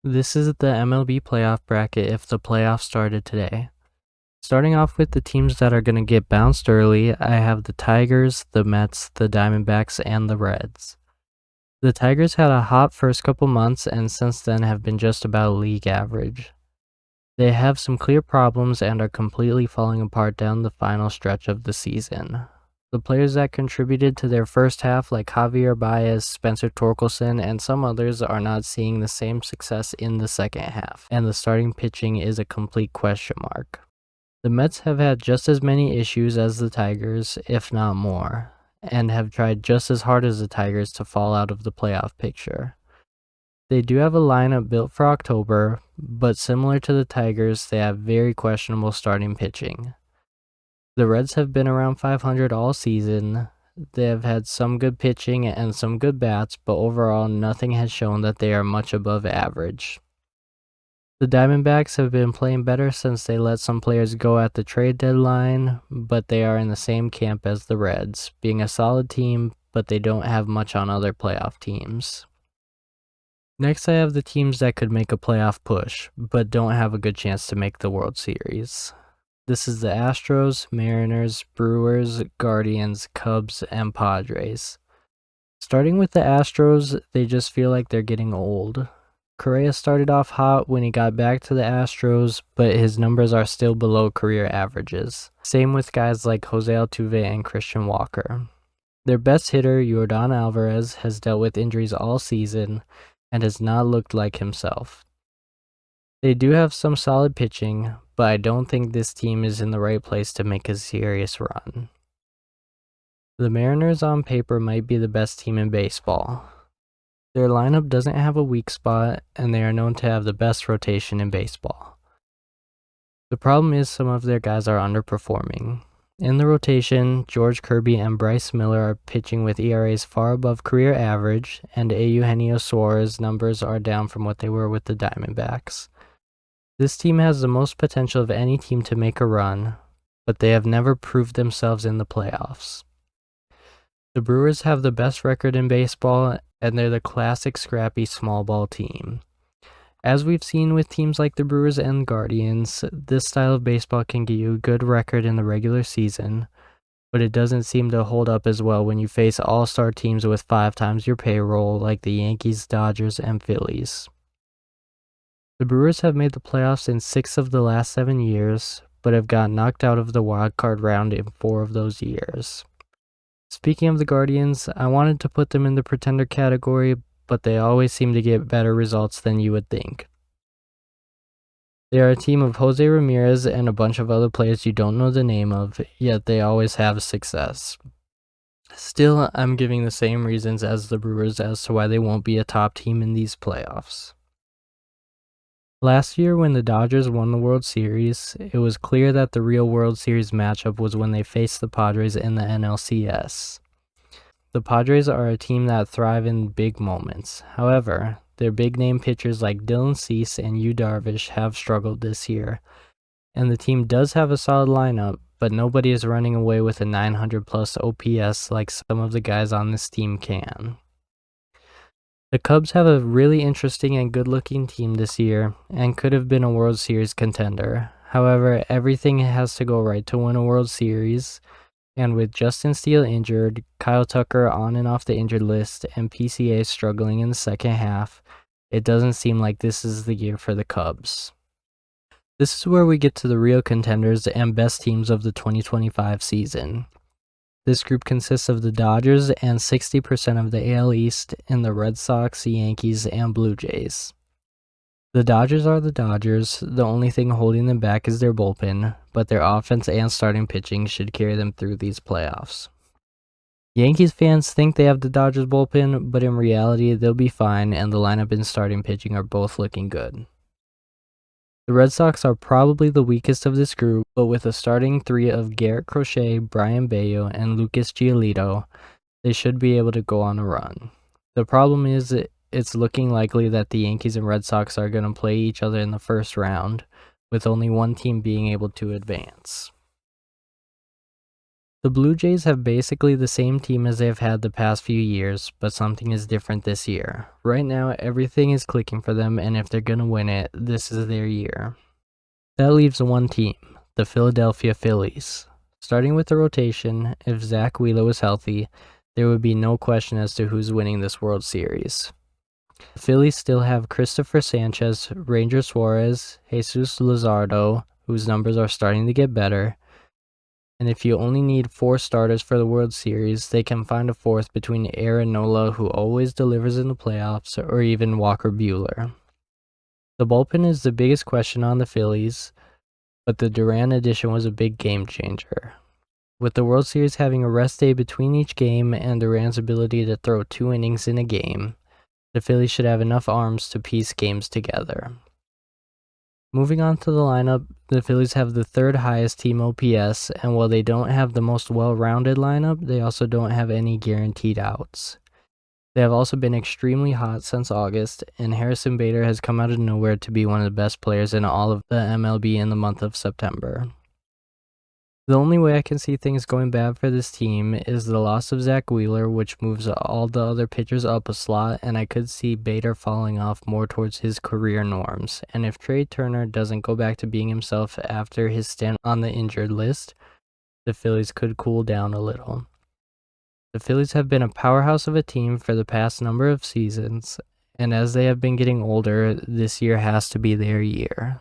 This is the MLB playoff bracket if the playoffs started today. Starting off with the teams that are going to get bounced early, I have the Tigers, the Mets, the Diamondbacks, and the Reds. The Tigers had a hot first couple months and since then have been just about league average. They have some clear problems and are completely falling apart down the final stretch of the season. The players that contributed to their first half, like Javier Baez, Spencer Torkelson, and some others, are not seeing the same success in the second half, and the starting pitching is a complete question mark. The Mets have had just as many issues as the Tigers, if not more, and have tried just as hard as the Tigers to fall out of the playoff picture. They do have a lineup built for October, but similar to the Tigers, they have very questionable starting pitching. The Reds have been around 500 all season. They have had some good pitching and some good bats, but overall nothing has shown that they are much above average. The Diamondbacks have been playing better since they let some players go at the trade deadline, but they are in the same camp as the Reds, being a solid team, but they don't have much on other playoff teams. Next, I have the teams that could make a playoff push, but don't have a good chance to make the World Series. This is the Astros, Mariners, Brewers, Guardians, Cubs, and Padres. Starting with the Astros, they just feel like they're getting old. Correa started off hot when he got back to the Astros, but his numbers are still below career averages. Same with guys like Jose Altuve and Christian Walker. Their best hitter, Yordan Alvarez, has dealt with injuries all season and has not looked like himself. They do have some solid pitching, but I don't think this team is in the right place to make a serious run. The Mariners on paper might be the best team in baseball. Their lineup doesn't have a weak spot, and they are known to have the best rotation in baseball. The problem is some of their guys are underperforming. In the rotation, George Kirby and Bryce Miller are pitching with ERAs far above career average, and Eugenio Suarez numbers are down from what they were with the Diamondbacks. This team has the most potential of any team to make a run, but they have never proved themselves in the playoffs. The Brewers have the best record in baseball, and they're the classic scrappy small ball team. As we've seen with teams like the Brewers and Guardians, this style of baseball can get you a good record in the regular season, but it doesn't seem to hold up as well when you face all-star teams with 5 times your payroll like the Yankees, Dodgers, and Phillies. The Brewers have made the playoffs in 6 of the last 7 years, but have got knocked out of the wild card round in 4 of those years. Speaking of the Guardians, I wanted to put them in the pretender category, but they always seem to get better results than you would think. They are a team of Jose Ramirez and a bunch of other players you don't know the name of, yet they always have success. Still, I'm giving the same reasons as the Brewers as to why they won't be a top team in these playoffs. Last year, when the Dodgers won the World Series, it was clear that the real World Series matchup was when they faced the Padres in the NLCS. The Padres are a team that thrive in big moments. However, their big-name pitchers like Dylan Cease and Yu Darvish have struggled this year, and the team does have a solid lineup, but nobody is running away with a 900-plus OPS like some of the guys on this team can. The Cubs have a really interesting and good-looking team this year and could have been a World Series contender. However, everything has to go right to win a World Series, and with Justin Steele injured, Kyle Tucker on and off the injured list, and PCA struggling in the second half, it doesn't seem like this is the year for the Cubs. This is where we get to the real contenders and best teams of the 2025 season. This group consists of the Dodgers and 60% of the AL East and the Red Sox, Yankees, and Blue Jays. The Dodgers are the Dodgers. The only thing holding them back is their bullpen, but their offense and starting pitching should carry them through these playoffs. Yankees fans think they have the Dodgers bullpen, but in reality, they'll be fine, and the lineup and starting pitching are both looking good. The Red Sox are probably the weakest of this group, but with a starting 3 of Garrett Crochet, Brian Bayo, and Lucas Giolito, they should be able to go on a run. The problem is it's looking likely that the Yankees and Red Sox are going to play each other in the first round, with only one team being able to advance. The Blue Jays have basically the same team as they've had the past few years, but something is different this year. Right now, everything is clicking for them, and if they're going to win it, this is their year. That leaves one team, the Philadelphia Phillies. Starting with the rotation, if Zach Wheeler was healthy, there would be no question as to who's winning this World Series. The Phillies still have Christopher Sanchez, Ranger Suarez, Jesus Luzardo, whose numbers are starting to get better. And if you only need 4 starters for the World Series, they can find a fourth between Aaron Nola, who always delivers in the playoffs, or even Walker Buehler. The bullpen is the biggest question on the Phillies, but the Duran addition was a big game changer. With the World Series having a rest day between each game and Duran's ability to throw 2 innings in a game, the Phillies should have enough arms to piece games together. Moving on to the lineup, the Phillies have the 3rd highest team OPS, and while they don't have the most well-rounded lineup, they also don't have any guaranteed outs. They have also been extremely hot since August, and Harrison Bader has come out of nowhere to be one of the best players in all of the MLB in the month of September. The only way I can see things going bad for this team is the loss of Zach Wheeler, which moves all the other pitchers up a slot, and I could see Bader falling off more towards his career norms. And if Trey Turner doesn't go back to being himself after his stint on the injured list, the Phillies could cool down a little. The Phillies have been a powerhouse of a team for the past number of seasons, and as they have been getting older, this year has to be their year.